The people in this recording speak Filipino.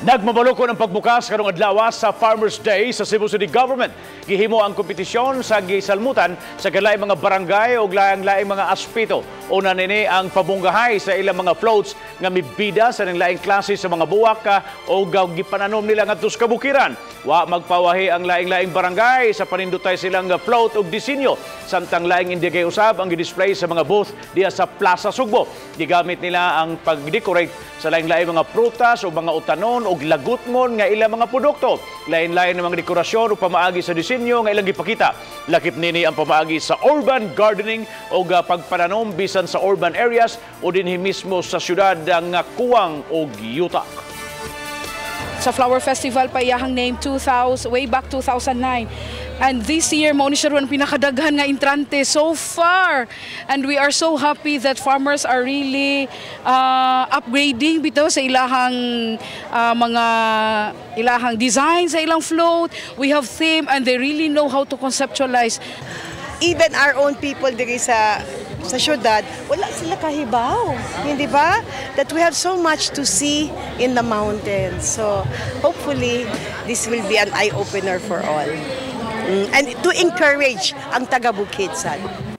Nagmabalukon ang pagbukas karong adlaw sa Farmers Day sa Cebu City Government. Gihimo ang kompetisyon sa gisalmutan sa kalaing mga barangay o laing-laing mga aspito. Una nini ang pabunggahay sa ilang mga floats nga mibida sa laing klase sa mga buwak o gipananom nila ngadto sa kabukiran. Wa magpawahi ang laing-laing barangay sa panindutay silang float ug disenyo. Samtang laing indigay usab ang gidisplay sa mga booth diya sa Plaza Sugbo. Gigamit nila ang pag-decorate sa laing-laing mga prutas o mga utanon o lagutmon nga ilang mga produkto. Lain-lain ng mga dekorasyon o pamaagi sa disenyo nga ilang gipakita. Lakip nini ang pamaagi sa urban gardening o pagpananom bisan sa urban areas o dinhi mismo sa syudad ang kuwang o yutak. Sa Flower Festival pa iyahang name 2000 way back 2009. And this year mo ni siya ron pinakadaghan nga entrante so far. And we are so happy that farmers are really upgrading bitaw sa ilahang mga ilahang design sa ilang float. We have theme and they really know how to conceptualize. Even our own people diri sa syudad, wala sila kahibaw, hindi ba? That we have so much to see in the mountains. So hopefully this will be an eye-opener for all. And to encourage ang taga-Bukidnon.